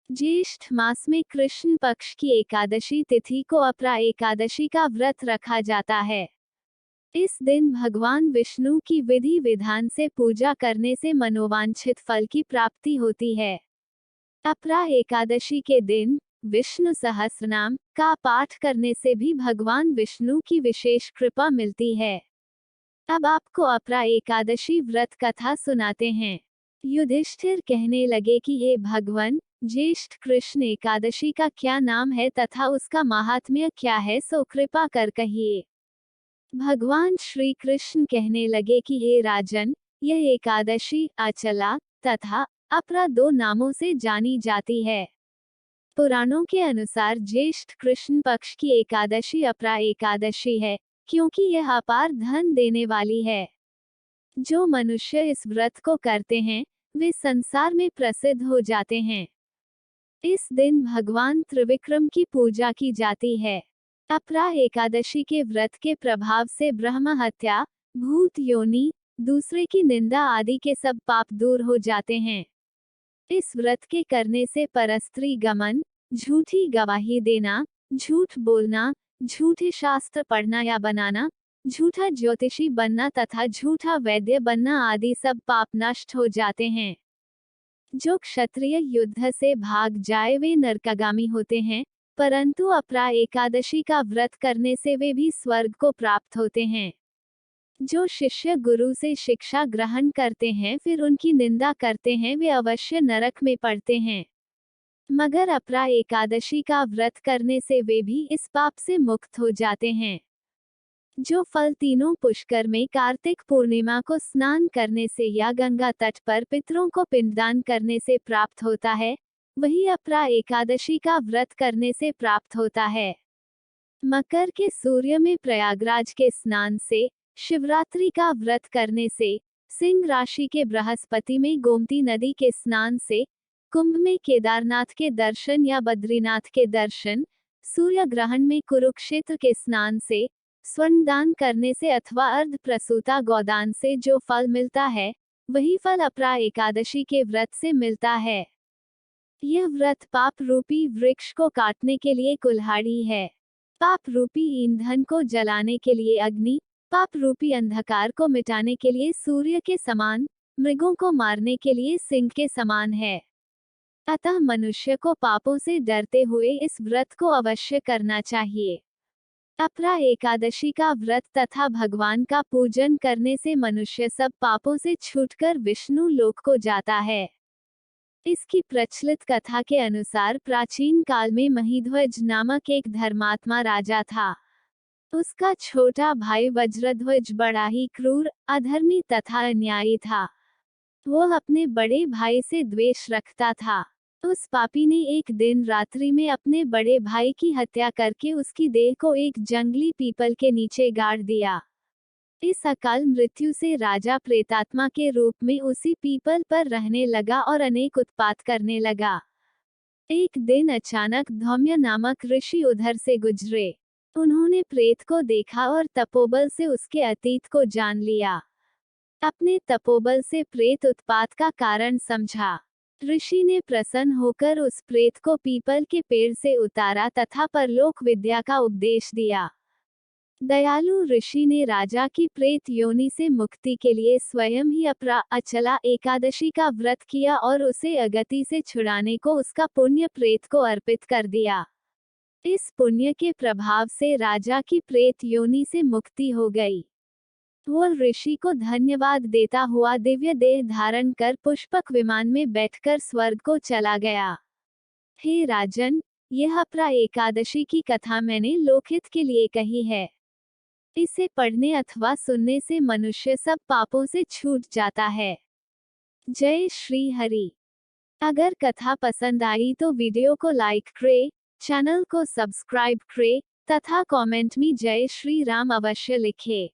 ज्येष्ठ मास में कृष्ण पक्ष की एकादशी तिथि को अपरा एकादशी का व्रत रखा जाता है। इस दिन भगवान विष्णु की विधि विधान से पूजा करने से मनोवांछित फल की प्राप्ति होती है। अपरा एकादशी के दिन विष्णु सहस्रनाम का पाठ करने से भी भगवान विष्णु की विशेष कृपा मिलती है। अब आपको अपरा एकादशी व्रत कथा सुनाते हैं। युधिष्ठिर कहने लगे कि हे भगवान, ज्येष्ठ कृष्ण एकादशी का क्या नाम है तथा उसका महात्म्य क्या है, सो कृपा कर कहिए। भगवान श्री कृष्ण कहने लगे कि हे राजन, यह एकादशी अचला तथा अपरा दो नामों से जानी जाती है। पुराणों के अनुसार ज्येष्ठ कृष्ण पक्ष की एकादशी अपरा एकादशी है, क्योंकि यह अपार धन देने वाली है। जो मनुष्य इस व्रत को करते हैं वे संसार में प्रसिद्ध हो जाते हैं। इस दिन भगवान त्रिविक्रम की पूजा की जाती है। अपरा एकादशी के व्रत के प्रभाव से ब्रह्म हत्या, भूत योनि, दूसरे की निंदा आदि के सब पाप दूर हो जाते हैं। इस व्रत के करने से परस्त्री गमन, झूठी गवाही देना, झूठ बोलना, झूठे शास्त्र पढ़ना या बनाना, झूठा ज्योतिषी बनना तथा झूठा वैद्य बनना आदि सब पाप नष्ट हो जाते हैं। जो क्षत्रिय युद्ध से भाग जाए वे नरकागामी होते हैं, परंतु अपरा एकादशी का व्रत करने से वे भी स्वर्ग को प्राप्त होते हैं। जो शिष्य गुरु से शिक्षा ग्रहण करते हैं फिर उनकी निंदा करते हैं वे अवश्य नरक में पड़ते हैं। मगर अपरा एकादशी का व्रत करने से वे भी इस पाप से मुक्त हो जाते हैं। जो फल तीनों पुष्कर में कार्तिक पूर्णिमा को स्नान करने से या गंगा तट पर पितरों को पिंडदान करने से प्राप्त होता है, वही अपरा एकादशी का व्रत करने से प्राप्त होता है। मकर के सूर्य में प्रयागराज के स्नान से, शिवरात्रि का व्रत करने से, सिंह राशि के बृहस्पति में गोमती नदी के स्नान से, कुंभ में केदारनाथ के दर्शन या बद्रीनाथ के दर्शन, सूर्य ग्रहण में कुरुक्षेत्र के स्नान से, स्वर्णदान करने से अथवा अर्ध प्रसूता गौदान से जो फल मिलता है, वही फल अपरा एकादशी के व्रत से मिलता है। यह व्रत पाप रूपी वृक्ष को काटने के लिए कुल्हाड़ी है, पाप रूपी ईंधन को जलाने के लिए अग्नि, पाप रूपी अंधकार को मिटाने के लिए सूर्य के समान, मृगों को मारने के लिए सिंह के समान है। अतः मनुष्य को पापों से डरते हुए इस व्रत को अवश्य करना चाहिए। अपरा एकादशी का व्रत तथा भगवान का पूजन करने से मनुष्य सब पापों से छूटकर विष्णु लोक को जाता है। इसकी प्रचलित कथा के अनुसार प्राचीन काल में महीध्वज नामक एक धर्मात्मा राजा था। उसका छोटा भाई वज्रध्वज बड़ा ही क्रूर, अधर्मी तथा अन्यायी था। वो अपने बड़े भाई से द्वेष रखता था। उस पापी ने एक दिन रात्रि में अपने बड़े भाई की हत्या करके उसकी देह को एक जंगली पीपल के नीचे गाड़ दिया। इस अकाल मृत्यु से राजा प्रेतात्मा के रूप में उसी पीपल पर रहने लगा और अनेक उत्पात करने लगा। एक दिन अचानक धौम्य नामक ऋषि उधर से गुजरे। उन्होंने प्रेत को देखा और तपोबल से उसके अतीत को जान लिया। अपने तपोबल से प्रेत उत्पात का कारण समझा। ऋषि ने प्रसन्न होकर उस प्रेत को पीपल के पेड़ से उतारा तथा परलोक विद्या का उपदेश दिया। दयालु ऋषि ने राजा की प्रेत योनि से मुक्ति के लिए स्वयं ही अपरा अचला एकादशी का व्रत किया और उसे अगति से छुड़ाने को उसका पुण्य प्रेत को अर्पित कर दिया। इस पुण्य के प्रभाव से राजा की प्रेत योनि से मुक्ति हो गई। वो ऋषि को धन्यवाद देता हुआ दिव्य देह धारण कर पुष्पक विमान में बैठकर स्वर्ग को चला गया। हे राजन, यह अपरा एकादशी की कथा मैंने लोकहित के लिए कही है। इसे पढ़ने अथवा सुनने से मनुष्य सब पापों से छूट जाता है। जय श्री हरि। अगर कथा पसंद आई तो वीडियो को लाइक करें, चैनल को सब्सक्राइब करें तथा कमेंट में जय श्री राम अवश्य लिखें।